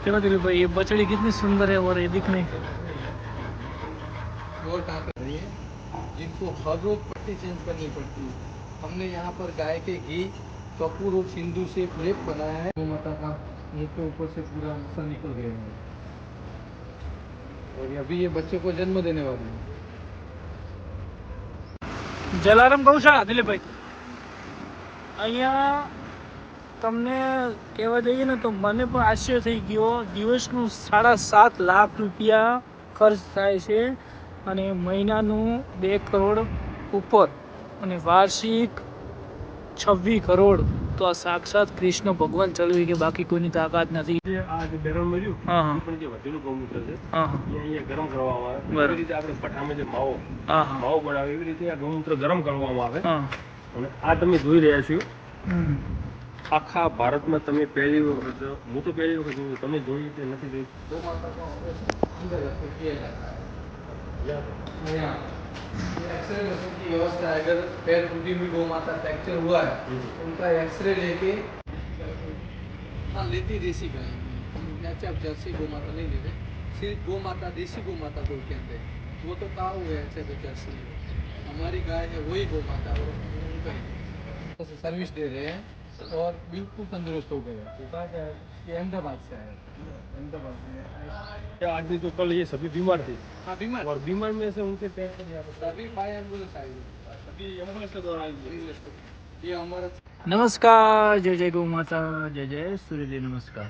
देखो दिलीप भाई, ये बछड़ी कितनी सुंदर है और ये दिखने जिनको हर रोज पट्टी चेंज करनी पड़ती है। हमने यहाँ पर गाय के घी, कपूर और सिंदूर से एक लेप बनाया है। माता का मुंह के ऊपर से पूरा मसल निकल गया है और अभी ये बच्चे को जन्म देने वाली है। જલારામ ગૌશાળા દિલીપભાઈ, અહીંયા તમને કહેવા જઈએ ને તો મને પણ આશ્ચર્ય થઈ ગયો. દિવસનું 7.5 લાખ રૂપિયા ખર્ચ થાય છે અને મહિનાનું 2 કરોડ ઉપર અને વાર્ષિક 26 કરોડ. તો આ સાક્ષાત કૃષ્ણ ભગવાન ચલાવી કે બાકી કોઈની તાકાત નથી. આ જે બેરલ મળ્યું હા હા એ પણ જે વધેલું ગૌમૂત્ર છે હા એ અહીંયા ગરમ કરવામાં આવે. બરાબર. એવી રીતે આપણે ભઠ્ઠામાં જે માવો હા હા માવો બનાવે એવી રીતે આ ગૌમૂત્ર ગરમ કરવામાં આવે. હા અને આ તમે જોઈ રહ્યા છો હમ. આખા ભારતમાં તમે પહેલી વખત, હું તો પહેલી વખત જોયું, તમે જોયું કે નથી જોયું? गौ माता को अंदर रख के किया जाता है। यहाँ ये एक्सरे मशीन की व्यवस्था है। अगर पैर टूटी हुई गौ माता फ्रैक्चर हुआ है, उनका एक्सरे लेके हाँ लेती देसी गाय। ऐसे आप जर्सी गौ माता नहीं लेते, सिर्फ गौ माता देसी गौ माता को कहते हैं। वो तो काऊ है, ऐसे तो जर्सी है। हमारी गाय है वही गौ माता, और उनका ही सर्विस दे रहे हैं और बिल्कुल तंदुरुस्त हो गए। ये अहमदाबाद से है, अहमदाबाद से। क्या आदमी तो कल ये सभी बीमार थे हाँ बीमार, और बीमार में से उनके पैर पर यहाँ पर अभी 5 एम्बुलेंस आई है। अभी एम्बुलेंस के दौरान ये हमारा નમસ્કાર, જય જય ગૌ માતા, જય જય સૂર્યદેવ. નમસ્કાર.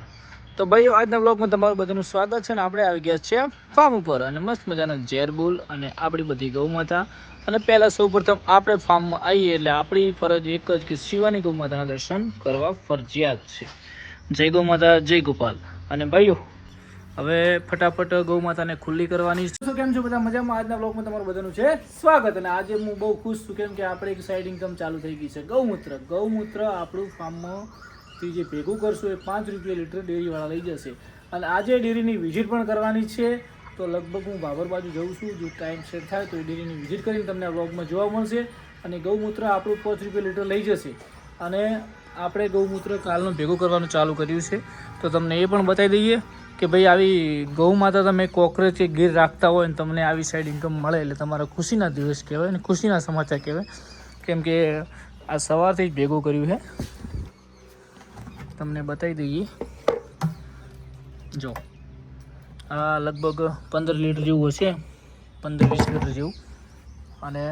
તો ભાઈઓ, આજના બ્લોગમાં તમારું બધાનું સ્વાગત છે ને આપણે આવી ગયા છીએ ફાર્મ ઉપર અને મસ્ત મજાના ઝેરબુલ અને આપણી બધી ગૌ માતા. અને પહેલાં સૌપ્રથમ આપણે ફાર્મમાં આવીએ એટલે આપણી ફરજ એક જ કે શિવાની ગૌ માતાના દર્શન કરવા ફરજિયાત છે. જય ગૌ માતા, જય ગોપાલ. અને ભાઈઓ, હવે ફટાફટ ગૌ માતાને ખુલ્લી કરવાની છે. તો કેમ છો બધા? મજામાં? આજના બ્લોગમાં તમારું બધાનું છે સ્વાગત. અને આજે હું બહુ ખુશ છું કેમ કે આપણે એક સાઈડ ઇન્કમ ચાલુ થઈ ગઈ છે. ગૌમૂત્ર આપણું ફાર્મમાંથી જે ભેગું કરશું એ 5 રૂપિયા લીટર ડેરીવાળા લઈ જશે. અને આજે ડેરીની વિઝિટ પણ કરવાની છે. તો લગભગ હું બાબર બાજુ જઉં છું. જો ટાઈમ સેટ થાય તો એ ડેરીની વિઝિટ કરીને તમને આ બ્લોગમાં જોવા મળશે. અને ગૌમૂત્ર આપણું 5 રૂપિયા લીટર લઈ જશે. અને આપણે ગૌમૂત્ર કાલનું ભેગું કરવાનું ચાલુ કર્યું છે. તો તમને એ પણ બતાવી દઈએ કે ભાઈ આવી ગૌ માતા તમે કોકરેજ કે ગીર રાખતા હોય ને તમને આવી સાઈડ ઇન્કમ મળે એટલે તમારા ખુશીના દિવસ કહેવાય અને ખુશીના સમાચાર કહેવાય. કેમ કે આ સવારથી જ ભેગું કર્યું છે. તમને બતાવી દઈએ. જો આ લગભગ 15 લીટર જેવું હશે, 15-20 લીટર જેવું. અને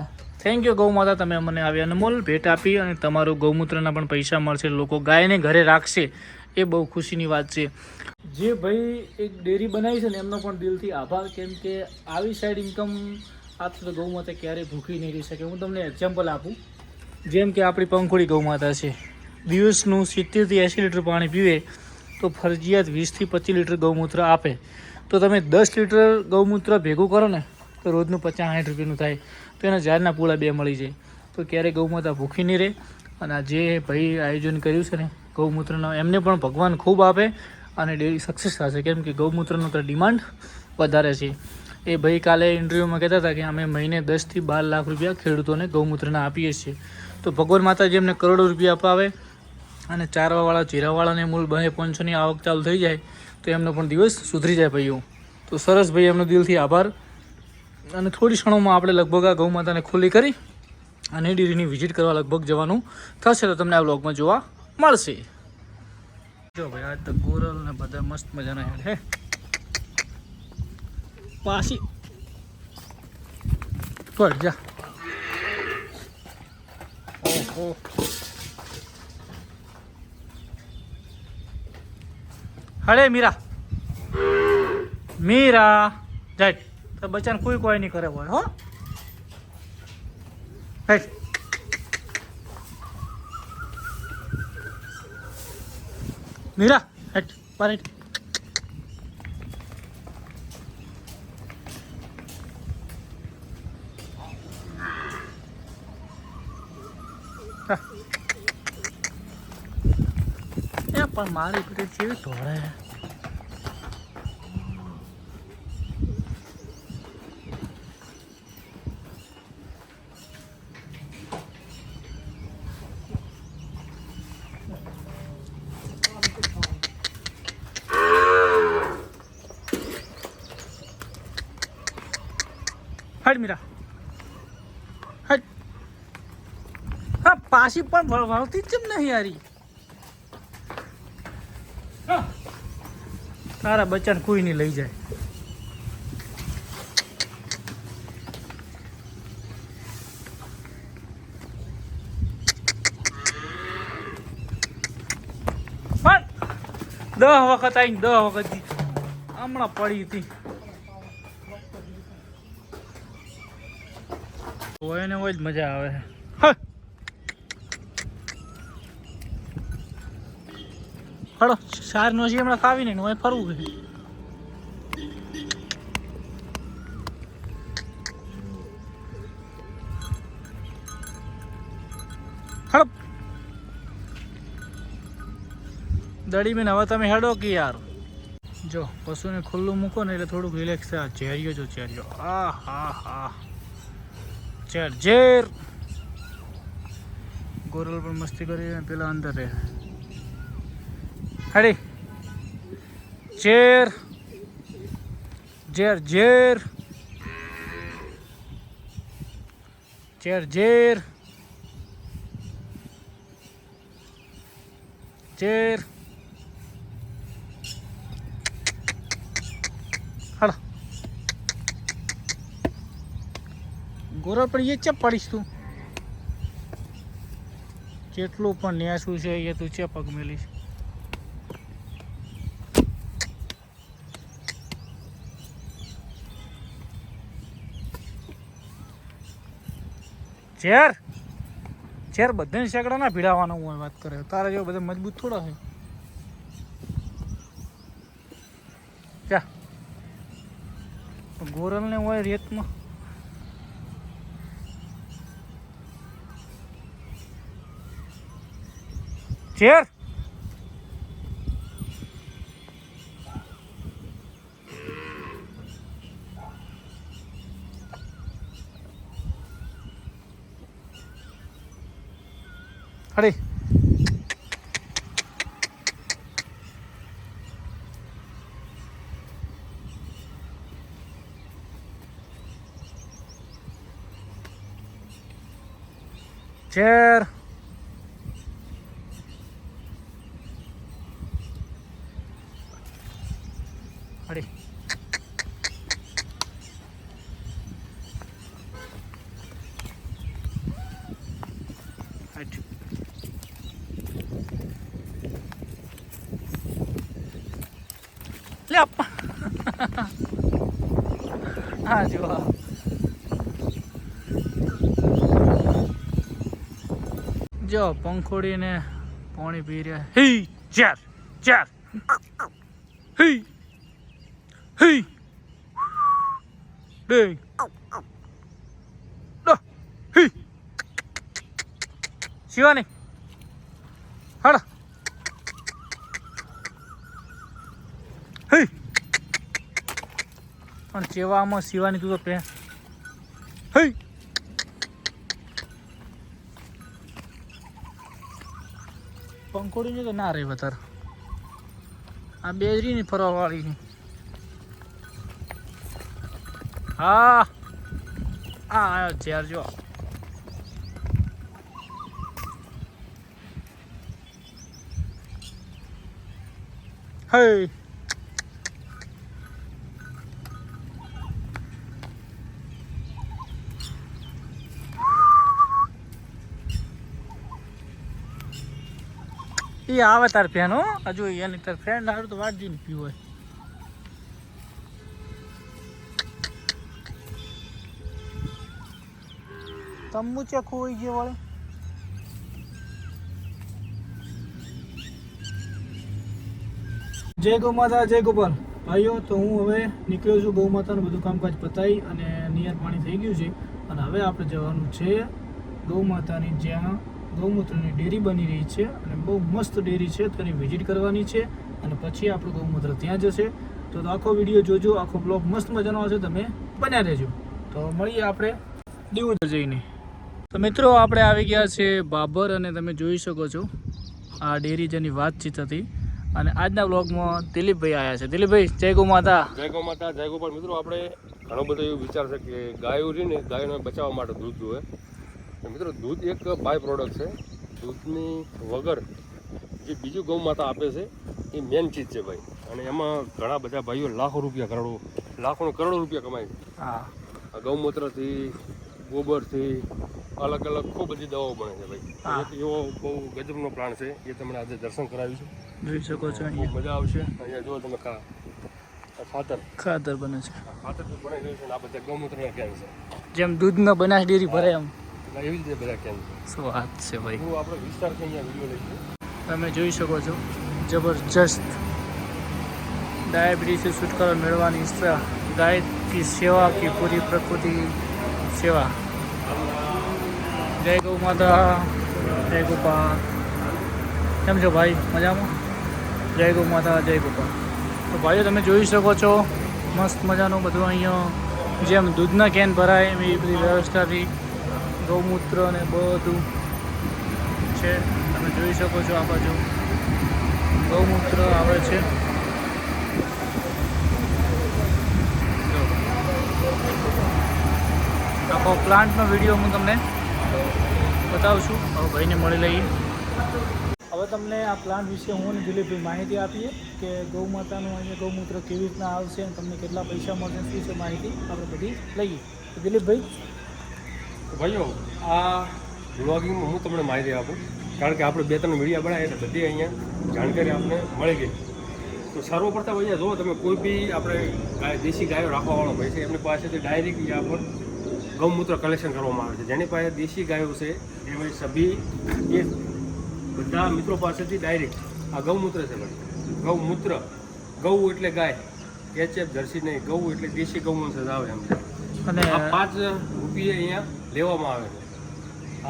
થેન્ક યુ ગૌ માતા, તમે મને આવી અનમોલ ભેટ આપી અને તમારું ગૌમૂત્રના પણ પૈસા મળશે. લોકો ગાયને ઘરે રાખશે એ બહુ ખુશીની વાત છે. જે ભાઈ એક ડેરી બનાવી છે ને એમનો પણ દિલથી આભાર. કેમ કે આવી સાઈડ ઇન્કમ આપશે તો ગૌ માતા ક્યારેય ભૂખી નહીં રહી શકે. હું તમને એક્ઝામ્પલ આપું. જેમ કે આપણી પંખોળી ગૌ માતા છે, દિવસનું 70થી 80 લીટર પાણી પીવે તો ફરજિયાત 20થી 25 લીટર ગૌમૂત્ર આપે. તો તમે 10 લીટર ગૌમૂત્ર ભેગું કરો ને તો રોજનું 50-60 રૂપિયાનું થાય. તો એના ઝાડના પૂળા 2 મળી જાય. તો ક્યારેય ગૌ માતા ભૂખી નહીં રહે. અને આ જે ભાઈ આયોજન કર્યું છે ને ગૌમૂત્રના, એમને પણ ભગવાન ખૂબ આપે અને ડેરી સક્સેસ થશે. કેમ કે ગૌમૂત્રનો તો ડિમાન્ડ વધારે છે. એ ભાઈ કાલે ઇન્ટરવ્યૂમાં કહેતા હતા કે અમે મહિને 10થી 12 લાખ રૂપિયા ખેડૂતોને ગૌમૂત્રના આપીએ છીએ. તો ભગવાન માતાજી એમને કરોડો રૂપિયા અપાવે અને ચારવાવાળા જીરાવાળાને મૂળ 200-500ની આવક ચાલુ થઈ જાય તો એમનો પણ દિવસ સુધરી જાય ભાઈઓ. તો સરસ ભાઈ, એમનો દિલથી આભાર. અને થોડી ક્ષણોમાં આપણે લગભગ આ ગૌ માતાને ખુલ્લી કરી અને ડેરીની વિઝિટ કરવા લગભગ જવાનું થશે. તો તમને આ બ્લોગમાં જોવા મળશે. જો ભાઈ, આ તો ગોરલ ને બધા મસ્ત મજાના હેડ હે. પાછી પડ જા. ઓહો, હળે મીરા જાય તો બચ્ચાને કોઈ નહીં કરે હોય. હો હેટ મીરા, હેટ બાર હેટ. પણ મારી પીઠ કેવી ઢોળે. હટ મીરા હટ. હા પાછી પણ વળતી જ કેમ નહીં યારી. હા. તારા બચ્ચાને કોઈ નહીં લઈ જાય. પણ 10 વખત આવીને 10 વખત હમણાં પડી હતી. હોય ને હોય જ મજા આવે. હળો સાર નો છે હમણાં ખાવી નહીં હોય ફરવું છે. હળો દડી બેન હવે તમે હેડો કે યાર. જો પશુને ખુલ્લું મૂકો ને એટલે થોડુંક રિલેક્સ થાય. ચેરિયો જો ચેરિયો આ હા હા ચેર ઝેર. ગોરલ પણ મસ્તી કરી પેલા અંદર રહે. હડી ચેર ઝેર ઝેર ચેર ઝેર ચેર. હળ ગોરલ પણ એ ચેપ પડીશ તું. જેટલું પણ ન્યાસું છે એ તું ચેપ પગ મેલીશ. ચેર ચેર બધાને સેકડા ના ભીડાવાનું હોય વાત કરે. તારા જેવો બધા મજબૂત થોડા હોય. ક્યાં ગોરલ ને હોય રેતમાં. ચેર હડી ચેર હડી હટ. લે આપા હા જો જો પંખોડીને પાણી પી રહ્યા. હી ચાર ચાર હી હી બે હી શિવાની હળ હી. પણ ચેવામાં શિવાની તું તો પે હઈ. પંખોડી તો ના રહે વધારે. આ બેજરી ની ફરવા વાળી ની. હા આ આવ્યો ઝેર જો. હે એ આવે તાર ફેન હો. હજુ એની તાર ફ્રેન્ડ આવે તો વાટ જઈને પીવું હોય. તંબુ ચેખું હોય જે વળે. જય ગૌ માતા જય ગોપાલ ભાઈઓ. તો હું હવે નીકળ્યો છું ગૌ માતાનું બધું કામકાજ પતાવી અને નિયત પાણી થઈ ગયું છે. અને હવે આપણે જવાનું છે ગૌ માતાની જ્યાં ગૌમૂત્રની ડેરી બની રહી છે અને બહુ મસ્ત ડેરી છે. તો એની વિઝિટ કરવાની છે અને પછી આપણું ગૌમૂત્ર ત્યાં જશે. તો આખો વિડીયો જોજો. આખો બ્લોગ મસ્ત મજાનો આવશે. તમે બન્યા રહેજો. તો મળીએ આપણે દીવોદર જઈને. તો મિત્રો આપણે આવી ગયા છે બાબર અને તમે જોઈ શકો છો આ ડેરી જેની વાતચીત હતી. અને આજના બ્લોગમાં દિલીપભાઈ આવ્યા છે. દિલીપભાઈ જય ગૌ માતા. જય ગૌ માતા જય ગોપાલ. મિત્રો આપણે ઘણો બધો એવો વિચાર છે કે ગાયો રહી ને ગાયોને બચાવવા માટે દૂધ જોઈએ. તો મિત્રો દૂધ એક બાય પ્રોડક્ટ છે. દૂધની વગર જે બીજું ગૌ માતા આપે છે એ મેન ચીજ છે ભાઈ. અને એમાં ઘણા બધા ભાઈઓ લાખો કરોડો રૂપિયા કમાય છે. હા આ ગૌમૂત્રથી, ગોબરથી અલગ અલગ ખૂબ બધી દવાઓ બને છે ભાઈ. હા. એક એવો બહુ ગજબનો પ્લાન છે એ તમને આજે દર્શન કરાવીશું. જોઈ શકો છો ખૂબ અહીંયા મજા આવશે. અહીંયા જો તમે ખાતર ખાતર બને છે ખાતર બી બની રહ્યું છે ને આ બધા ગૌમૂત્રના કેન છે. જેમ દૂધનો બનાસ ડેરી ભરાય એમ. એટલે એવી રીતે બધા કેન છે. શું વાત છે ભાઈ. પૂરો આપણો વિસ્તાર છે અહીંયા વિડીયો લઈશું. તમે જોઈ શકો છો જબરજસ્ત डायबिटीज से छुटकारा मिलवानी ઈચ્છા गाय की सेवा की पूरी प्रकृति सेवा. जय गौ माता, जय गोपाल. કેમ છો ભાઈ? મજામાં? જય ગૌ માતા, જય ગોપાલ. તો ભાઈઓ તમે જોઈ શકો છો મસ્ત મજાનું બધું અહીંયા જેમ દૂધના કેન ભરાય એવી બધી વ્યવસ્થાથી ગૌમૂત્ર ને બધું છે. તમે જોઈ શકો છો આ બાજુ ગૌમૂત્ર આવે છે. આખો પ્લાન્ટનો વિડીયો હું તમને બતાવું છું. હવે ભાઈને મળી લઈએ. હવે તમને આ પ્લાન્ટ વિશે હું અને દિલીપભાઈ માહિતી આપીએ કે ગૌ માતાનું અહીંયા ગૌમૂત્ર કેવી રીતના આવશે અને તમને કેટલા પૈસા મળશે શું છે માહિતી આપણે બધી લઈએ. તો દિલીપભાઈ તો ભાઈઓ આ વ્લોગિંગમાં હું તમને માહિતી આપું, કારણ કે આપણે 2-3 વિડીયો બનાવ્યા એટલે બધી અહીંયા જાણકારી આપણને મળી ગઈ. તો સર્વપ્રથમ અહીંયા જો તમે કોઈ બી આપણે દેશી ગાયો રાખવાવાળો ભાઈ છે એમની પાસેથી ડાયરેક્ટ અહીંયા પર ગૌમૂત્ર કલેક્શન કરવામાં આવે છે. જેની પાસે દેશી ગાયો છે એ ભાઈ સભી એ બધા મિત્રો પાસેથી ડાયરેક્ટ આ ગૌમૂત્ર છે ભાઈ. ગૌમૂત્ર, ગૌ એટલે ગાય, HF જર્સી નહીં, ગૌ એટલે દેશી ગૌવંશ જ આવે એમ છે. અને આ 5 રૂપિયે અહીંયા લેવામાં આવે છે.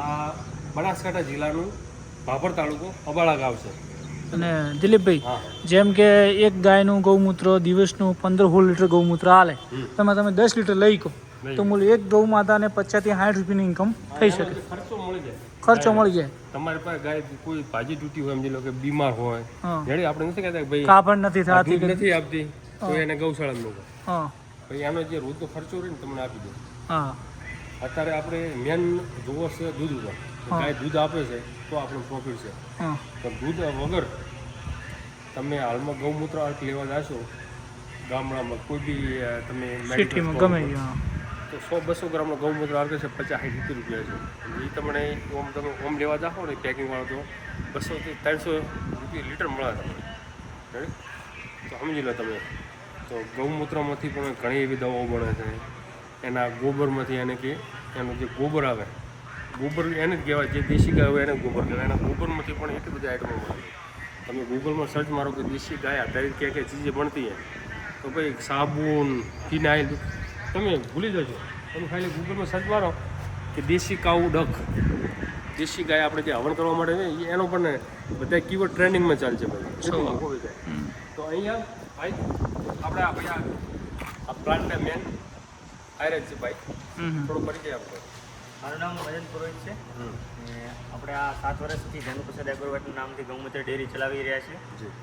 આ બનાસકાંઠા જિલ્લાનું ભાભર તાલુકો અબાળા ગામ છે. અને દિલીપભાઈ હા જેમ કે એક ગાયનું ગૌમૂત્ર દિવસનું 15-16 લીટર ગૌમૂત્ર હાલે તેમાં તમે 10 લીટર લઈ કહો તો મૂળ એક ગૌ માતાને 50 થી 60 રૂપિયાની ઇન્કમ થઈ શકે. ખર્ચો મળી જાય. ખર્ચો મળી જાય. તમારી પાસે ગાય કોઈ ભાજી તૂટી હોય, સમજી લો કે બીમાર હોય, હા. જેડી આપણે નથી કહેતા કે ભાઈ કાપડ નથી આ થતી. દૂધ નથી આપતી તો એને ગૌશાળામાં મૂકો. હા ભાઈ આનો જે રોજનો ખર્ચો રહે ને તમને આપી દો. હા અત્યારે આપણે મેન જોવો છે દૂધ ઉપર. હા. ગાય દૂધ આપે છે તો આપણું પ્રોફિટ છે. હા તો દૂધ વગર તમે હાલમાં ગૌમૂત્ર અર્ક લેવા જાશો ગામડામાં કોઈ બી તમે સિટીમાં medical ગમે store ત્યાં. તો 100-200 ગ્રામનો ગૌમૂત્ર અર્ક છે 50-60 રૂપિયા છે. એ તમને તમે ઓમ લેવા જાઓ ને પેકિંગ વાળો તો 200 થી 300 રૂપિયા લીટર મળે તમને. Ready? તો સમજી લો તમે. તો ગૌમૂત્રમાંથી પણ ઘણી એવી દવાઓ બને છે. એના ગોબરમાંથી એને કે એનું જે ગોબર આવે, ગોબર એને જ કહેવાય, જે દેશી ગાય હોય એને જ ગોબર કહેવાય. એના ગોબરમાંથી પણ એટલી બધી આઈટમો મળે. તમે ગૂગલમાં સર્ચ મારો કે દેશી ગાય આધારિત ક્યાં ચીજે બનતી હોય તો ભાઈ સાબુન, ફિનાઇલ તમે ભૂલી જજો. તમે ખાલી ગૂગલમાં સર્ચ મારો કે દેશી કાઉ ડક, દેશી ગાય આપણે જે હવન કરવા માટે ને એનો પણ બધા કીવર્ડ ટ્રેન્ડિંગમાં ચાલશે ભાઈ. એટલું મોંઘું હોય જાય. તો અહીંયા ભાઈ આપણે આ ભાઈ આ પ્લાન્ટના મેન આયરન છે ભાઈ. થોડો પરિચય આપો. મારું નામ મદન પુરોહિત છે. અને આપણે આ 7 વર્ષથી ધનુપ્રસાદ એગ્રોવેટના નામથી ગૌમૂત્ર ડેરી ચલાવી રહ્યા છીએ. જી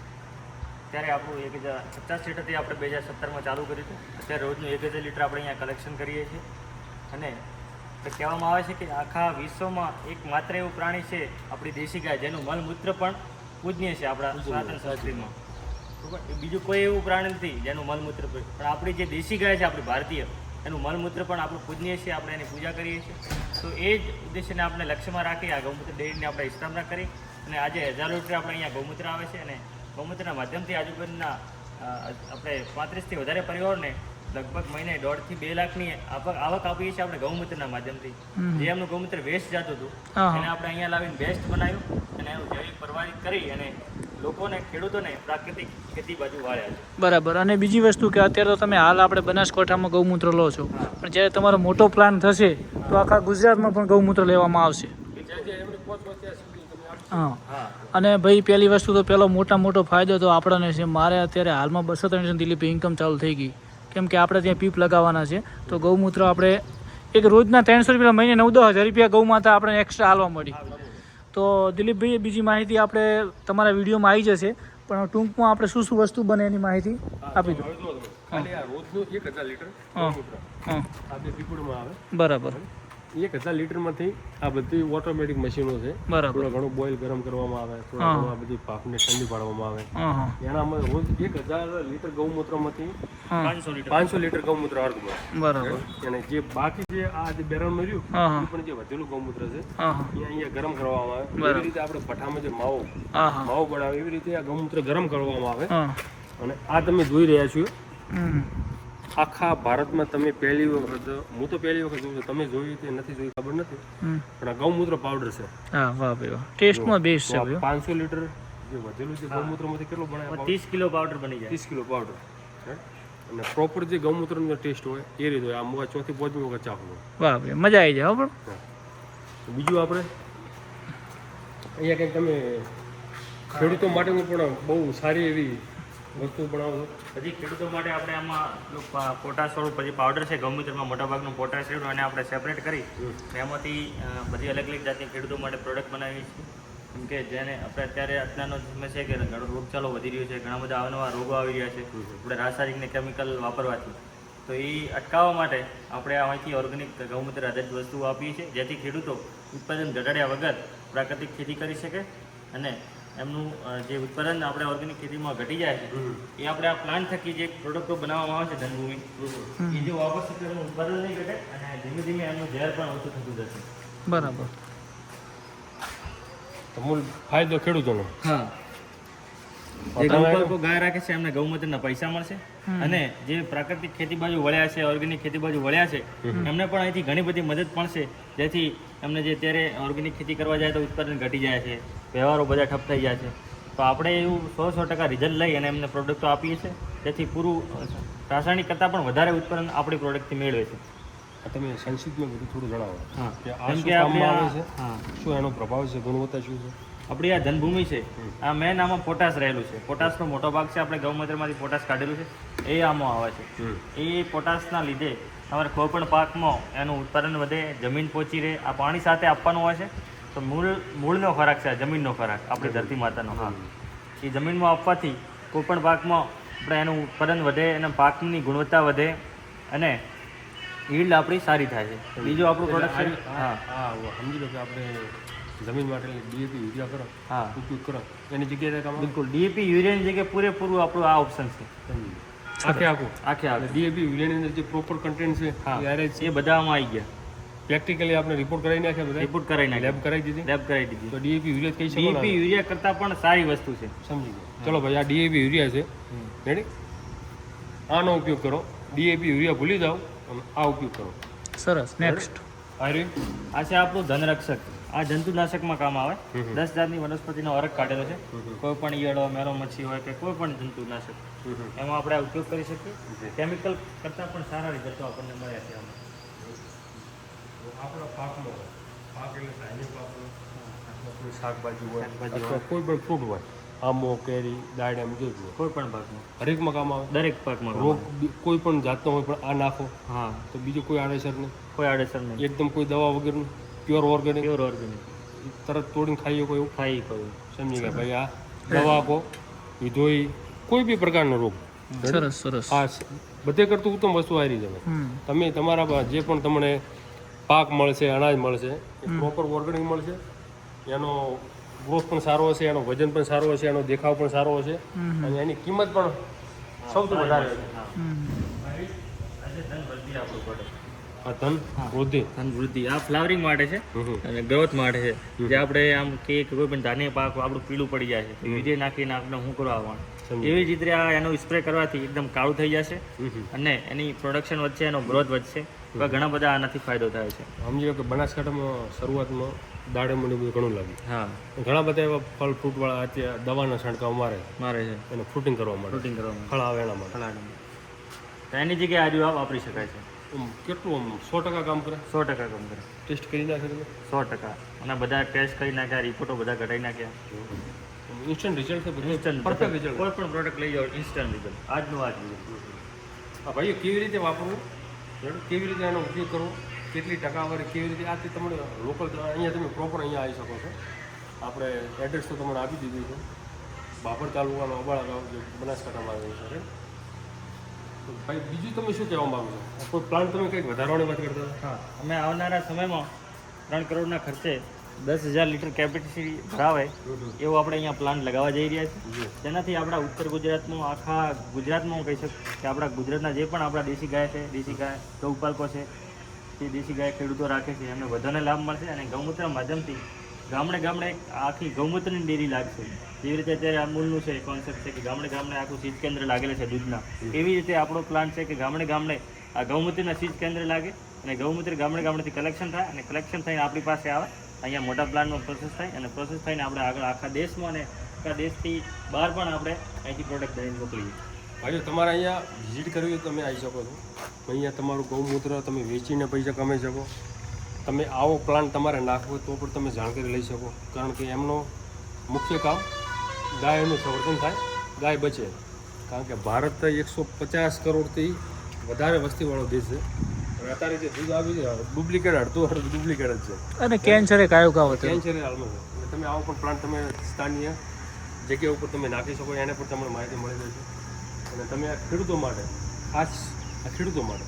ત્યારે આપણું 1050 લીટરથી આપણે 2017માં ચાલુ કર્યું હતું. અત્યારે રોજનું 1000 લીટર આપણે અહીંયા કલેક્શન કરીએ છીએ. અને કહેવામાં આવે છે કે આખા વિશ્વમાં એક માત્ર એવું પ્રાણી છે આપણી દેશી ગાય જેનું મલમૂત્ર પણ પૂજનીય છે આપણા સનાતન સંસ્કૃતિમાં. બરાબર, બીજું કોઈ એવું પ્રાણી નથી જેનું મલમૂત્ર પણ આપણી જે દેશી ગાય છે આપણી ભારતીય એનું મલમૂત્ર પણ આપણું પૂજનીય છે. આપણે એની પૂજા કરીએ છીએ. તો એ જ ઉદ્દેશ્યને આપણે લક્ષ્યમાં રાખી આ ગૌમૂત્ર ડેરીને આપણે સ્થાપના કરી અને આજે 1000 લીટર આપણે અહીંયા ગૌમૂત્ર આવે છે. અને ગૌમૂત્રના માધ્યમથી આજુબાજુના આપણે 35થી વધારે પરિવારોને લગભગ મહિને 1.5 થી 2 લાખની આવક આપીએ છીએ આપણે ગૌમૂત્રના માધ્યમથી. જે એમનું ગૌમૂત્ર વેસ્ટ જતું હતું એને આપણે અહીંયા લાવીને બેસ્ટ બનાવ્યું અને એનું જૈવિક પરવારિત કરી અને લોકોને, ખેડૂતોને પ્રાકૃતિક ખેતી બાજુ વાળ્યા છે. બરાબર. અને બીજી વસ્તુ કે અત્યારે તો તમે હાલ આપણે બનાસકાંઠામાં ગૌમૂત્ર લો છો પણ જ્યારે તમારો મોટો પ્લાન થશે તો આખા ગુજરાતમાં પણ ગૌમૂત્ર લેવામાં આવશે. હા. અને ભાઈ પહેલી વસ્તુ તો પહેલો મોટો ફાયદો તો આપણને છે. મારે અત્યારે હાલમાં 200-300 દિલીપ ઇન્કમ ચાલુ થઈ ગઈ કેમ કે આપણે ત્યાં પીપ લગાવવાના છે. તો ગૌમૂત્ર આપણે એક રોજના 300 રૂપિયા મહિને 9-10 હજાર રૂપિયા ગૌમાતા આપણે એક્સ્ટ્રા હાલવા મળી. તો દિલીપભાઈ બીજી માહિતી આપણે તમારા વિડીયોમાં આવી જશે પણ ટૂંકમાં આપણે શું શું વસ્તુ બને એની માહિતી આપી દો. હવે જુઓ તમે, ખાલી આ રોજનું 1000 લીટર ગૌમૂત્ર હા આ બે પીપળમાં આવે. બરાબર 1000 લીટરમાંથી આ બધી ઓટોમેટિક મશીનો છે. બરાબર થોડું ઘણું બોઇલ ગરમ કરવામાં આવે, થોડું ઘણું આ બધી પાકને ઠંડી પાડવામાં આવે. હા હા એનામાં રોજ 1000 લીટર ગૌમૂત્રમાંથી હા 500 લીટર ગૌમૂત્ર અર્ધ મળે. બરાબર અને જે બાકી જે આ જે બેરલમાં રહ્યું હા હા એ પણ જે વધેલું ગૌમૂત્ર છે હા હા એ અહીંયા ગરમ કરવામાં આવે. બરાબર. એવી રીતે આપણે ભઠ્ઠામાં જે માવો હા હા માવો બનાવે એવી રીતે આ ગૌમૂત્ર ગરમ કરવામાં આવે. હા અને આ તમે જોઈ રહ્યા છો હમ આખા ભારતમાં તમે પહેલી વખત, હું તો પહેલી વખત જોઉં છું, તમે જોયું તે નથી જોયું ખબર નથી, હમ પણ આ ગૌમૂત્ર પાવડર છે. હા વાહ ભાઈ વાહ ટેસ્ટમાં બેસ્ટ છે ભાઈ 500 લીટર જે વધેલું છે ગૌમૂત્રમાંથી કેટલું બને? 30 કિલો પાવડર બની જાય. 30 કિલો પાવડર. અને પ્રોપર જે ગૌમૂત્રનો ટેસ્ટ હોય એ રીતે હોય. આ મુવા ચોથી પાંચમી વખત ચાખવું. વાહ ભાઈ મજા આવી જાય હો પણ બીજું આપણે અહીંયા કંઈક તમે ખેડૂતો માટેનું પણ બહુ સારી એવી વસ્તુ બનાવો છો. હજી ખેડૂતો માટે આપણે આમાં પોટાશ વાળું પછી પાવડર છે ગૌમૂત્રમાં મોટાભાગનું પોટાશ રહ્યું અને આપણે સેપરેટ કરી અને એમાંથી બધી અલગ અલગ જાતની ખેડૂતો માટે પ્રોડક્ટ બનાવી છે. કેમ કે જેને આપણે અત્યારે અત્યારનો સમય છે કે ઘણો રોગચાળો વધી રહ્યો છે, ઘણા બધા અવનવા રોગો આવી રહ્યા છે આપણે રાસાયણિક ને કેમિકલ વાપરવાથી. તો એ અટકાવવા માટે આપણે અહીંથી ઓર્ગેનિક ગૌમૂત્ર આધારિત વસ્તુઓ આપીએ છીએ જેથી ખેડૂતો ઉત્પાદન ઘટાડ્યા વગર પ્રાકૃતિક ખેતી કરી શકે અને એમનું જે ઉત્પાદન આપણે ઓર્ગેનિક ખેતીમાં ઘટી જાય છે એ આપણે આ પ્લાન્ટ થકી જે પ્રોડક્ટો બનાવવામાં આવે છે ધનભૂમિ એ જો વાપરશે તો એનું ઉત્પાદન નહીં ઘટે અને ધીમે ધીમે એમનું ઝેર પણ ઓછું થતું જશે. બરાબર તો મૂળ ફાયદો ખેડૂતોનો. હા જે ગૌપાલકો ગાય રાખે છે એમને ગૌમૂત્રના પૈસા મળશે અને જે પ્રાકૃતિક ખેતી બાજુ વળ્યા છે, ઓર્ગેનિક ખેતી બાજુ વળ્યા છે એમને પણ અહીંથી ઘણી બધી મદદ મળશે જેથી એમને જે અત્યારે ઓર્ગેનિક ખેતી કરવા જાય તો ઉત્પાદન ઘટી જાય છે, વ્યવહારો બધા ઠપ થઈ જાય છે. તો આપણે એવું 100% રિઝલ્ટ લઈ અને એમને પ્રોડક્ટો આપીએ છીએ જેથી પૂરું રાસાયણિક કરતાં પણ વધારે ઉત્પાદન આપણી પ્રોડક્ટથી મેળવે છે. તમે સંક્ષિપ્તમાં બધું થોડું જણાવો હા કે આ કેમ શું કે આપણે કામમાં આવે છે, હા શું એનો પ્રભાવ છે, ગુણવત્તા શું છે? આપણી આ ધનભૂમિ છે આ મેન આમાં પોટાશ રહેલું છે. પોટાશનો મોટો ભાગ છે આપણે ગૌમૂત્રમાંથી પોટાશ કાઢેલું છે એ આમાં આવે છે. એ પોટાશના લીધે અમારે કોઈ પણ પાકમાં એનું ઉત્પાદન વધે, જમીન પહોંચી રહે. આ પાણી સાથે આપવાનું હોય છે તો મૂળનો ખોરાક છે, આ જમીનનો ખોરાક આપણી ધરતી માતાનો. હા એ જમીનમાં આપવાથી કોઈ પણ પાકમાં આપણે એનું ઉત્પાદન વધે અને પાકની ગુણવત્તા વધે અને ઈલ્ડ આપણી સારી થાય છે. બીજું આપણું પ્રોડક્ટ છે હા હા સમજી લો કે આપણે જમીન માટે ડીએપી યુરિયા કરો, હા ઉપયોગ કરો એની જગ્યાએ કામ બિલકુલ ડીએપી યુરિયાની જગ્યાએ પૂરેપૂરું આપણું આ ઓપ્શન છે. આખે આખું આખે આખે ડીએપી યુરિયાની અંદર જે પ્રોપર કન્ટેન્ટ છે હા ત્યારે એ બધામાં આવી ગયા. પ્રેક્ટિકલી આપણે રિપોર્ટ કરાવી નાખ્યા બધા, રિપોર્ટ કરાવી નાખ્યો, લેબ કરાવી દીધી. લેબ કરાવી દીધી. તો ડીએપી યુરિયા કઈ શકો ડીએપી યુરિયા કરતાં પણ સારી વસ્તુ છે. સમજી ગયો. ચલો ભાઈ આ ડીએપી યુરિયા છે, રેડી? આનો ઉપયોગ કરો. ડીએપી યુરિયા ભૂલી જાઓ અને આ ઉપયોગ કરો. સરસ નેક્સ્ટ આ રહ્યું. આ છે આપણું ધનરક્ષક. આ જંતુનાશકમાં કામ આવે. 10 જાતની વનસ્પતિનો અરગ કાઢેલો છે. કોઈ પણ ઈયળો, મેરો મચ્છી હોય કે કોઈ પણ જંતુનાશક એમાં આપણે આ ઉપયોગ કરી શકીએ. કેમિકલ કરતાં પણ સારા રિઝલ્ટો આપણને મળ્યા છે આમાં. આપણા પાકમાં પાક એટલે ધાન્ય પાક હોય અથવા કોઈ શાકભાજી હોય શાકભાજી અથવા કોઈ પણ ફ્રૂટ હોય, આંબો, કેરી, દાડમ જે હોય કોઈ પણ પાકમાં, હરેકમાં કામ આવે. દરેક પાકમાં કામ રોગ આવે. કોઈ પણ જાતનો હોય પણ આ નાખો હા તો બીજું કોઈ આડેસર નહીં, કોઈ આડઅસર નહીં. એકદમ કોઈ દવા વગરનું પ્યોર ઓર્ગેનિક, પ્યોર ઓર્ગેનિક તરત તોડીને ખાઈએ કોઈ એવું. ખાઈ કોઈ સમજી ગયા ભાઈ? આ દવા આપો, વિધોઈ, કોઈ બી પ્રકારનો રોગ, સરસ સરસ આ બધે કરતું ઉત્તમ વસ્તુ આવી જશે. હમ તમે તમારા જે પણ તમને પાક મળશે, અનાજ મળશે એ પ્રોપર ઓર્ગેનિક મળશે. એનો ગ્રોથ પણ સારો હશે, એનો વજન પણ સારો હશે, એનો દેખાવ પણ સારો હશે અને એની કિંમત પણ સૌથી વધારે હશે. હમ આજે ધન વૃદ્ધિ આપણું પ્રોડક્ટ. આ ધન વૃદ્ધિ. ધન વૃદ્ધિ આ ફ્લાવરિંગ માટે છે અને ગ્રોથ માટે છે. જે આપણે આમ કે કોઈ પણ ધાન્ય પાક આપણું પીળું પડી જાય છે યુરિયા નાખીને આપણે શું કરવા આવવાનું, એવી જ રીતે આ એનો સ્પ્રે કરવાથી એકદમ કાળું થઈ જશે અને એની પ્રોડક્શન વધશે, એનો ગ્રોથ વધશે. તો ઘણા બધા આનાથી ફાયદો થાય છે. સમજી લો કે બનાસકાંઠામાં શરૂઆતમાં દાડમ ને બધું ઘણું લાગ્યું. હા ઘણા બધા એવા ફળ ફ્રૂટવાળા અત્યારે દવાના છંટકાવ મારે મારે છે એને ફ્રૂટિંગ કરવા માટે, શૂટિંગ કરવામાં ફળ આવે એના માટે. ફલાણું તો એની જગ્યાએ આજુ આ વાપરી શકાય છે. કેટલું આમ 100% કામ કરે? 100% કામ કરે. ટેસ્ટ કરી નાખે તમે? 100%. અને બધા ટેસ્ટ કરી નાખ્યા, રિપોર્ટો બધા કઢાઈ નાખ્યા. ઇન્સ્ટન્ટ રિઝલ્ટ છે બધું. Instant perfect result. કોઈ પણ પ્રોડક્ટ લઈ જાઓ ઇન્સ્ટન્ટ રિઝલ્ટ, આજનું આજ રિઝલ્ટ. હા ભાઈઓ, કેવી રીતે વાપરવું, કેવી રીતે એનો ઉપયોગ કરવો, કેટલી ટકાવારી, કેવી રીતે આ તે તમને લોકલ અહીંયા તમે પ્રોપર અહીંયા આવી શકો છો. આપણે એડ્રેસ તો તમને આપી દીધું છે. બાબર તાલુકાનો અબાળા ગામ જે બનાસકાંઠામાં આવેલું છે right? તો ભાઈ બીજું તમે શું કહેવા માગો છો? કોઈ પ્લાન તમે કંઈક વધારવાની વાત કરતા હતા? હા, અમે આવનારા સમયમાં 3 કરોડના ખર્ચે 10,000 લીટર કેપેસિટી ધરાવે એવો આપણે અહીંયા પ્લાન્ટ લગાવવા જઈ રહ્યા છીએ. તેનાથી આપણા ઉત્તર ગુજરાતમાં, આખા ગુજરાતમાં હું કહી શકું કે આપણા ગુજરાતના જે પણ આપણા દેશી ગાય છે, દેશી ગાય ગૌપાલકો છે, જે દેશી ગાય ખેડૂતો રાખે છે, એમને બધાને લાભ મળશે. અને ગૌમૂત્ર માધ્યમથી ગામડે ગામડે એક આખી ગૌમૂત્રની ડેરી લાગશે. જેવી રીતે અત્યારે અમૂલનું છે કોન્સેપ્ટ છે કે ગામડે ગામડે આખું શીત કેન્દ્ર લાગેલું છે દૂધના, એવી રીતે આપણો પ્લાન છે કે ગામડે ગામડે આ ગૌમૂત્રના શીત કેન્દ્ર લાગે અને ગૌમૂત્ર ગામડે ગામડેથી કલેક્શન થાય અને કલેક્શન થઈને આપણી પાસે આવે. અહીંયા મોટા પ્લાનમાં પ્રોસેસ થાય અને પ્રોસેસ થઈને આપણે આગળ આખા દેશમાં અને આખા દેશથી બહાર પણ આપણે અહીંથી પ્રોડક્ટ લઈને મોકલીએ. ભાઈઓ તમારે અહીંયા વિઝિટ કરવી હોય તો તમે આવી શકો છો. અહીંયા તમારું ગૌમૂત્ર તમે વેચીને પૈસા કમાઈ શકો. તમે આવો પ્લાન તમારે નાખવો તો પણ તમે જાણકારી લઈ શકો. કારણ કે એમનો મુખ્ય કામ ગાયનું સંવર્ધન થાય, ગાય બચે. કારણ કે ભારત 150 કરોડથી વધારે વસ્તીવાળો દેશ છે. અને અત્યારે જે દૂધ આવી છે ડુપ્લિકેટ અડધું ડુપ્લિકેટ જ છે. અને કેન્સર એ કાયો કાવ હતો. કેન્સર હાલમાં છે. એટલે તમે આવો પણ પ્લાન તમે સ્થાનીય જગ્યા ઉપર તમે નાખી શકો. એને પણ તમને માહિતી મળી રહેશે. અને તમે આ ખેડૂતો માટે, ખાસ આ ખેડૂતો માટે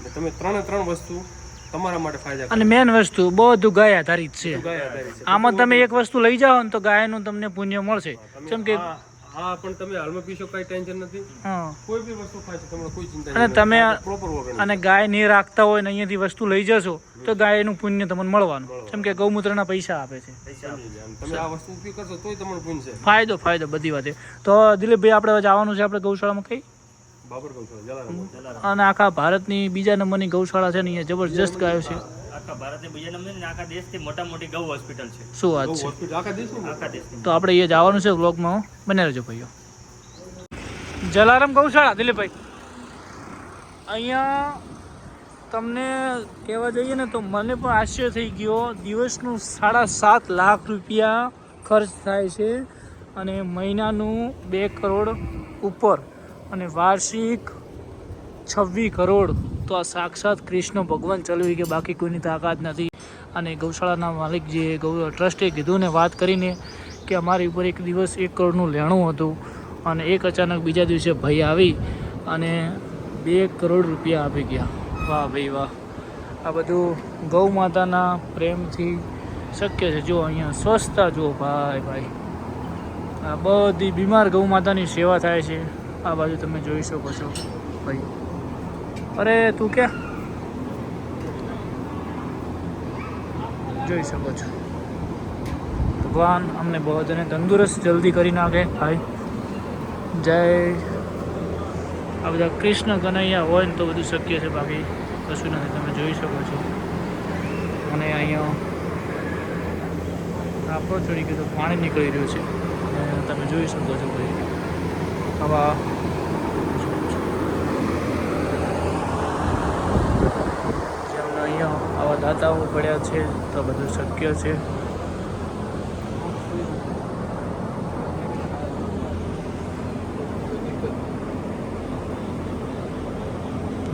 એટલે તમે 3 વસ્તુ તમારા માટે ફાયદા. અને મેન વસ્તુ બધું ગાય આધારિત છે. ગાય આધારિત છે. આમાં તમે એક વસ્તુ લઈ જાઓ ને તો ગાયનું તમને પુણ્ય મળશે. જેમ કે હા પણ તમે હાલમાં પીશો કઈ ટેન્શન નથી. હા, કોઈ બી વસ્તુ ખાય છે તમને કોઈ ચિંતા અને તમે પ્રોપર વગર અને ગાય નહીં રાખતા હોય ને અહીંયાથી વસ્તુ લઈ જશો તો ગાયનું પુણ્ય તમને મળવાનું. જેમ કે ગૌમૂત્રના પૈસા આપે છે. તમે આ વસ્તુ ઉપયોગ કરશો તોય તમને પુણ્ય છે. ફાયદો બધી વાતે. તો દિલીપભાઈ આપણે જવાનું છે આપણે ગૌશાળામાં કઈ બાબર ગૌશાળા જલારામ. અને આખા ભારતની બીજા નંબરની ગૌશાળા છે ને અહીંયા જબરજસ્ત ગાયો છે. આખા ભારતની બીજા નંબરની અને આખા દેશથી મોટી ગૌ હોસ્પિટલ છે. શું વાત છે. હોસ્પિટલ આખા દેશમાં. આખા દેશની. તો આપણે અહીંયા જવાનું છે વ્લોગમાં બને રહેજો ભાઈઓ. જલારામ ગૌશાળા દિલીપભાઈ, અહીંયા તમને કહેવા જઈએ ને તો મને પણ આશ્ચર્ય થઈ ગયો. દિવસનું 7.5 લાખ રૂપિયા ખર્ચ થાય છે અને મહિનાનું 2 કરોડ ઉપર અને વાર્ષિક 26 કરોડ. તો આ સાક્ષાત કૃષ્ણ ભગવાન ચલાવી કે બાકી કોઈની તાકાત નથી. અને ગૌશાળાના માલિક જે ટ્રસ્ટે કીધું ને વાત કરીને કે અમારી ઉપર એક દિવસ 1 કરોડનું લેણું હતું અને એક અચાનક બીજા દિવસે ભાઈ આવી અને 2 કરોડ રૂપિયા આપી ગયા. વાહ ભાઈ વાહ. આ બધું ગૌ માતાના પ્રેમથી શક્ય છે. જો અહીંયા સ્વચ્છતા જુઓ ભાઈ. આ બધી બીમાર ગૌ માતાની સેવા થાય છે. આ બાજુ તમે જોઈ શકો છો ભાઈ. અરે તું ક્યાં જોઈ શકો છો. ભગવાન અમને બધાને તંદુરસ્ત જલ્દી કરી નાખે ભાઈ. જય. આ બધા કૃષ્ણ કનૈયા હોય ને તો બધું શક્ય છે, બાકી કશું નથી. તમે જોઈ શકો છો. અને અહીંયા આપણો છોડી ગયો પાણી નીકળી રહ્યું છે અને તમે જોઈ શકો છો ભાઈ. આવા જેમને અહીંયા આવા દાતાઓ પડ્યા છે તો બધું શક્ય છે.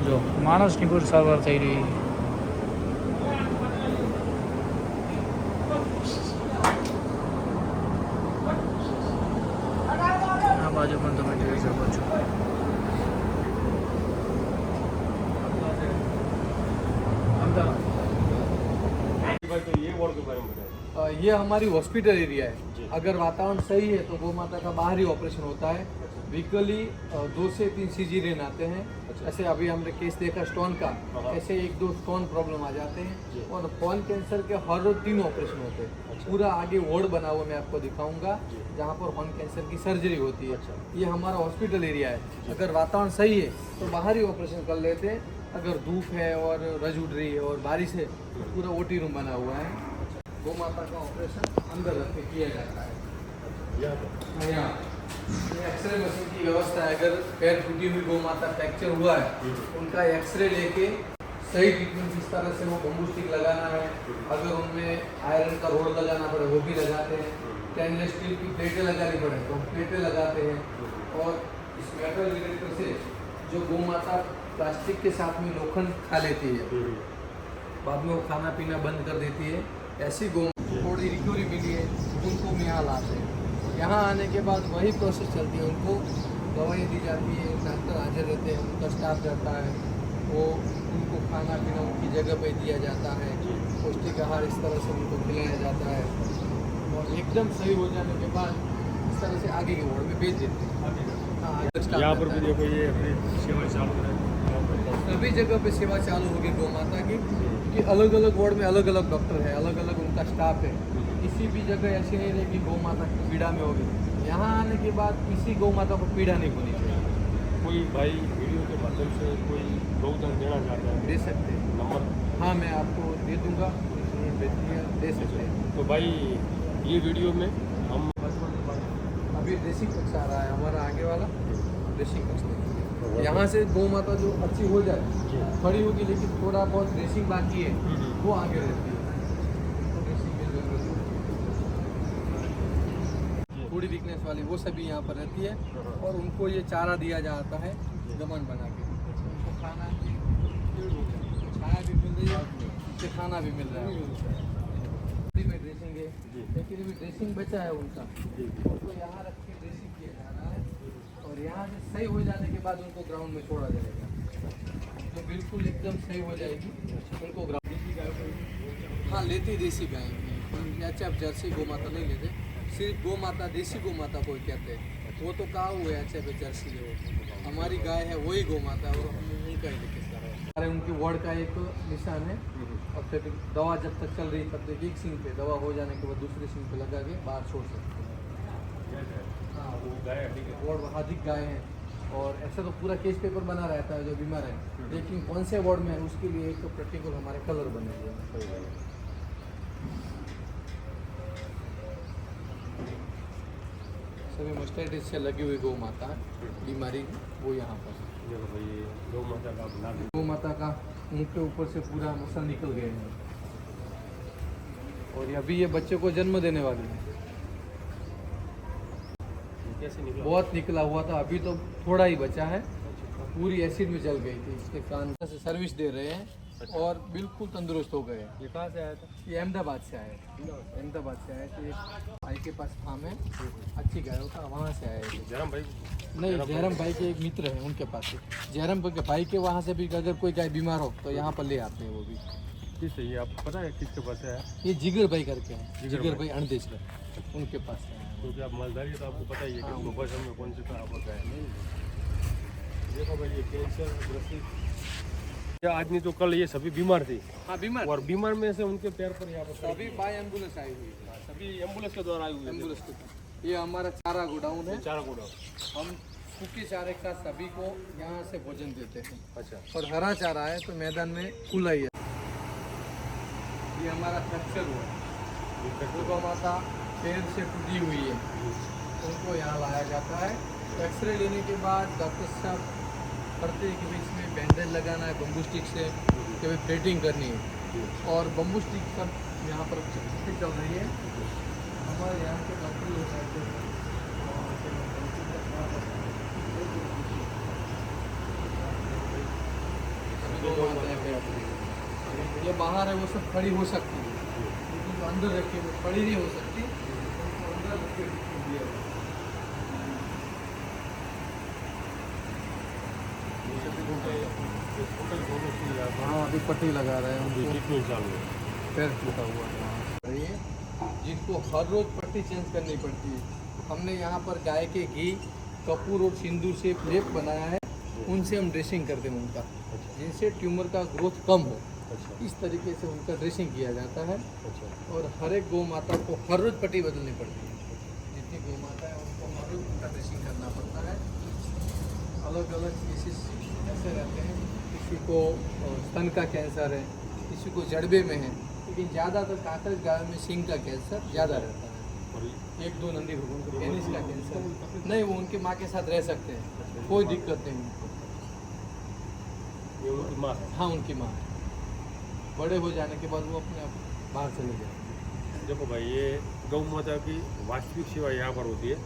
જો માણસની પણ સારવાર થઈ રહી. આ બાજુ પણ તમે જોઈ શકો છો. ये हमारी हॉस्पिटल एरिया है. अगर वातावरण सही है तो गौ माता का बाहरी ऑपरेशन होता है. वीकली 2 से 3 सीजरियन आते हैं. ऐसे अभी हमने केस देखा स्टोन का, ऐसे 1-2 स्टोन प्रॉब्लम आ जाते हैं. और कॉन कैंसर के हर रोज 3 ऑपरेशन होते हैं. पूरा आगे वार्ड बना हुआ मैं आपको दिखाऊंगा जहाँ पर कॉन कैंसर की सर्जरी होती है. ये हमारा हॉस्पिटल एरिया है. अगर वातावरण सही है तो बाहरी ऑपरेशन कर लेते हैं. अगर धूप है और रज उड़ रही है और बारिश है तो पूरा ओटी रूम बना हुआ है. गौ माता का ऑपरेशन अंदर रख के किया जाता है. यहाँ ये एक्सरे मशीन की व्यवस्था है. अगर पैर टूटी हुई गौ माता फ्रैक्चर हुआ है उनका एक्सरे लेके सही ट्रीटमेंट जिस तरह से वो बम्बू स्टिक लगाना है, अगर उनमें आयरन का रोड लगाना पड़े वो भी लगाते हैं. स्टेनलेस स्टील की प्लेटें लगानी पड़े तो प्लेटें लगाते हैं. और इस मेटल डिटेक्टर से जो गौ माता प्लास्टिक के साथ में लोखंड खा लेती है, बाद में वो खाना पीना बंद कर देती है, ऐसी गौ थोड़ी रिकवरी मिली है उनको हम यहाँ लाते हैं. यहाँ आने के बाद वही प्रोसेस चलती है, उनको दवाई दी जाती है, डॉक्टर हाजिर रहते हैं, उनका स्टाफ रहता है, वो उनको खाना पीना उनकी जगह पे दिया जाता है, पौष्टिक आहार इस तरह से उनको खिलाया जाता है और एकदम सही हो जाने के बाद इस तरह से आगे के वार्ड में भेज देते हैं। हाँ, आगे स्टाफ यहाँ पर रहता भी है। देखो ये अपनी सेवा चालू है। सभी जगह पे सेवा चालू होगी गौ माता की, कि अलग अलग वार्ड में अलग अलग डॉक्टर है, अलग अलग उनका स्टाफ है। किसी भी जगह ऐसी नहीं रहे कि गौ माता की पीड़ा में होगी। यहाँ आने के बाद किसी गौ माता को पीड़ा नहीं होनी चाहिए। कोई भाई वीडियो के माध्यम से कोई गौदान देना चाहता है, दे सकते हैं, नंबर। हाँ मैं आपको दे दूँगा, इसलिए बेटियाँ दे सकते हैं। तो भाई ये वीडियो में हम अभी ड्रेसिंग कक्ष आ रहा है हमारा आगे वाला, ड्रेसिंग कक्ष देखिए। यहाँ से गौ माता जो अच्छी हो जाए खड़ी होगी, लेकिन थोड़ा बहुत ड्रेसिंग बाकी है वो आगे रहती है, तो ड्रेसिंग की जरूरत है। थोड़ी वीकनेस वाली वो सभी यहाँ पर रहती है और उनको ये चारा दिया जाता है गमन बना के, उनको खाना की छाया भी मिल रही है, उनसे खाना भी मिल रहा है। में ड्रेसिंग है, लेकिन अभी ड्रेसिंग बचा है उनका, उनको यहाँ रख के ड्रेसिंग किया जा रहा है और यहाँ से सही हो जाने के बाद उनको ग्राउंड में छोड़ा जाएगा, तो बिल्कुल एकदम सही हो जाएगी। उनको ग्राउंड हाँ लेती देसी गाय की, या चाहे आप जर्सी गौ माता नहीं लेते, सिर्फ गौ माता देसी गौ माता को कहते हैं, वो तो कहा हुआ है अच्छा जर्सी है, वो हमारी गाय है वही गौ माता है और हम उनका ही लेके चल रहे हैं। उनकी वार्ड का एक निशान है और फिर दवा जब तक चल रही तब तक एक सिंग पे दवा हो जाने के बाद दूसरे सिंग पे लगा के बाहर छोड़ सकते हैं। हाँ वो गाय वार्ड अधिक गाय हैं और ऐसा तो पूरा केस पेपर बना रहता है जो बीमार है, लेकिन कौन से वार्ड में है उसके लिए एक पर्टिकुलर हमारे कलर बने हुए हैं। सभी मस्टैटिस से लगी हुई गौ माता बीमारी वो यहाँ पर देखो भाई ये गौ माता का नाम गौ माता का मुंह के ऊपर से पूरा मसल निकल गए हैं और अभी ये बच्चे को जन्म देने वाली है। कैसे निकला? बहुत निकला हुआ था, अभी तो थोड़ा ही बचा है, पूरी एसिड में जल गई थी, इसके कान से सर्विस दे रहे हैं और बिल्कुल तंदुरुस्त हो गए। ये कहाँ से आया था? ये अहमदाबाद से आए, अहमदाबाद से आए थे, एक भाई के पास फार्म है अच्छी गायों का, वहाँ से आए थे। जयराम भाई नहीं, जयराम भाई के एक मित्र हैं उनके पास से, जयराम भाई के वहाँ से भी अगर कोई गाय बीमार हो तो यहाँ पर ले आते हैं वो भी। किस ये आपको पता है किसके पास है? ये जिगर भाई करके हैं, जिगर जिगर भाई अणदेशकर, उनके पास से आए हैं। क्योंकि आप मालदारी है तो आपको पता ही है हाँ, कि सुबह समय कौन से कहाँ पर गए। देखो भाई ये कैंसर ग्रसित ये आदमी तो कल ये सभी बीमार थे हाँ बीमार, और बीमार में से उनके पैर पर यहाँ पर अभी बाय एम्बुलेंस आई हुई है, सभी एम्बुलेंस के द्वारा आई हुई है। एम्बुलेंस के। ये हमारा चारा गोडाउन है, चारा गोड़ा। हम सूखे चारे का सभी को यहाँ से भोजन देते हैं अच्छा और हरा चारा है तो मैदान में खुला ही है। ये हमारा फ्रैक्चर हुआ है, वो गौ माता पैर से टूटी हुई है, उनको यहाँ लाया जाता है। एक्सरे लेने के बाद डॉक्टर साहब करते हैं कि इसमें बैंडेज लगाना है बम्बू स्टिक से, कि भाई प्लेटिंग करनी है और बम्बू स्टिक सब यहाँ पर चल रही है। हमारे यहाँ के डॉक्टर लोग आते हैं ये बाहर है वो सब खड़ी हो सकती है, लेकिन जो अंदर रखी वो खड़ी नहीं हो सकती, उनको अंदर रख के दिया जाता है। हाँ अभी पट्टी लगा रहे हैं उनको, ट्रीटमेंट चालू है। पैर टूटा हुआ है ये, जिनको हर रोज पट्टी चेंज करनी पड़ती है। हमने यहाँ पर गाय के घी, कपूर और सिंदूर से लेप बनाया है, उनसे हम ड्रेसिंग करते हैं उनका, जिनसे ट्यूमर का ग्रोथ कम हो। अच्छा इस तरीके से उनका ड्रेसिंग किया जाता है अच्छा और हर एक गौ माता को हर रोज पट्टी बदलनी पड़ती है। जितनी गौ माता है उनको हर रोज उनका ड्रेसिंग करना पड़ता है। अलग अलग केसेस ऐसे रहते हैं, किसी को स्तन का कैंसर है, किसी को जड़बे में है, लेकिन ज़्यादातर काकड़ गाय में सिंग का कैंसर ज़्यादा रहता है। और एक दो नंदी भगवान को पेनिस का कैंसर नहीं, वो उनकी माँ के साथ रह सकते हैं, कोई दिक्कत नहीं उनको। ये उनकी माँ है। हाँ उनकी माँ है, बड़े हो जाने के बाद वो अपने आप बाहर चले जाते। देखो भाई ये गौ माता की वास्तविक सेवा यहाँ पर होती है,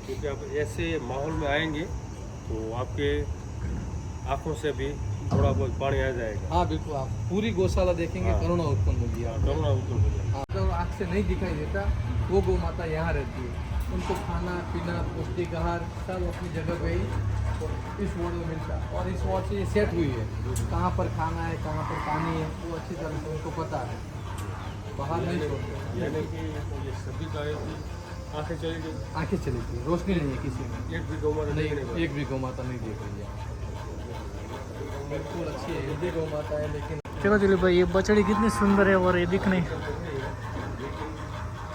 क्योंकि आप ऐसे माहौल में आएंगे तो आपके आँखों से भी थोड़ा बहुत पानी आ जाएगा। हाँ बिल्कुल, आप पूरी गौशाला देखेंगे, हाँ। करुणा उत्पन्न होगी। करुणा उत्पन्न हो जाएगा। हाँ, तो आँख से नहीं दिखाई देता वो गौ माता यहाँ रहती है। उनको खाना पीना पौष्टिक आहार सब अपनी जगह पे ही इस वार्ड में मिलता है। और इस वार्ड से ये सेट हुई है, कहाँ पर खाना है कहाँ पर पानी है वो अच्छी तरह से उनको पता है, बाहर नहीं छोड़ते। यानी कि ये सभी गायों की आंखें चली गई, आंखें चली गई, रोशनी नहीं है किसी में, एक भी गौ माता नहीं नहीं एक भी गौ माता नहीं देख रही है। बिल्कुल अच्छी है, हेल्दी गौ माता है, लेकिन चलो दिलीप भाई, ये बछड़ी कितनी सुंदर है और ये दिखने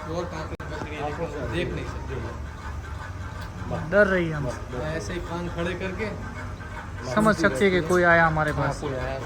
और कांकड़ी बकरी है, लेकिन देख नहीं सकते। डर रही है हम, ऐसे ही कान खड़े करके समझ सकते हैं कि कोई आया हमारे हाँ, पास। कोई आया,